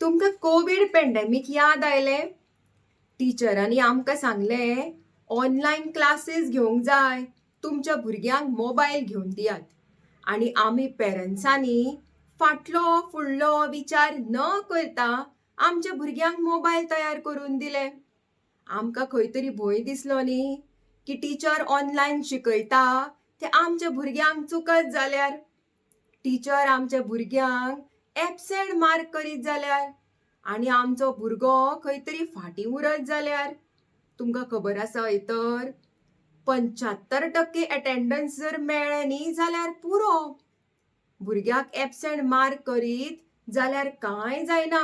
तुमकां Covid pandemic याद आयलें? टिचरांनी आमकां सांगलें ऑनलायन क्लासीस घेवंक जाय, तुमच्या भुरग्यांक मोबायल घेवन दियात. आनी आमी पेरंट्सांनी फाटलो फुडलो विचार न करता आमच्या भुरग्यांक मोबायल तयार करून दिले. आमकां खंय तरी भंय दिसलो न्ही की टिचर ऑनलायन शिकयता तें आमच्या भुरग्यांक चुकत जाल्यार. टिचर आमच्या भुरग्यांक एबसेंट मार्क करीत जाल्यार आनी आमचो भुरगो खंय तरी फाटीं उरत जाल्यार. तुमकां खबर आसा तर 75% एटेंडन्स जर मेळ्ळें न्ही जाल्यार पुरो. भुरग्याक एबसेंट मार्क करीत जाल्यार कांय जायना.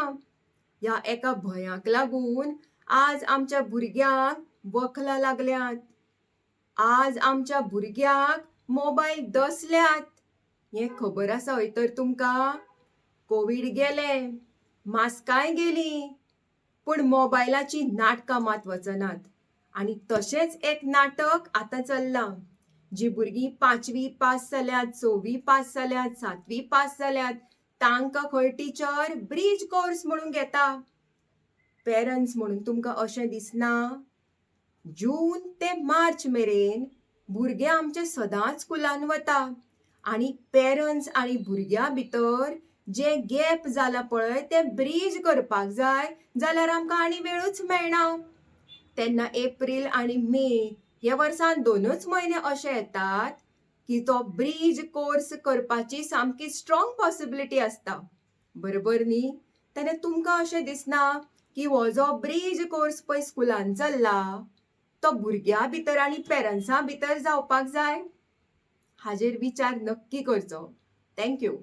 ह्या एका भंयाक लागून आज आमच्या भुरग्यांक वखलां लागल्यात. आज आमच्या भुरग्यांक मोबायल दसल्यात. हें खबर आसा तर तुमकां? कोविड गेलें, मास्काय गेलीं, पूण मोबायलाची नाटकां मात वचनात. आनी तशेंच एक नाटक आतां चल्लां. जीं भुरगीं 5वी पास जाल्यात, 6वी पास जाल्यात, 7वी पास जाल्यात, तांकां खंय टिचर ब्रीज कोर्स म्हणून घेता. पेरंट्स म्हणून तुमकां अशें दिसना? जून ते मार्च मेरेन भुरगे आमचे सदांच स्कुलान वता आनी पेरंट्स आनी भुरग्यां भितर जें गॅप जाला पळय तें ब्रीज करपाक जाय जाल्यार आमकां आनी वेळूच मेळना. तेन्ना एप्रील आनी मे ह्या वर्सान 2च म्हयने अशे येतात की तो ब्रीज कोर्स करपाची सामकी स्ट्रॉंग पॉसिबिलिटी आसता. बरोबर न्ही? तेन्ना तुमकां अशें दिसना की हो जो ब्रीज कोर्स पळय स्कुलान चल्ला तो भुरग्यां भितर आनी पेरंट्सां भितर जावपाक जाय? हाजेर विचार नक्की करचो. Thank you.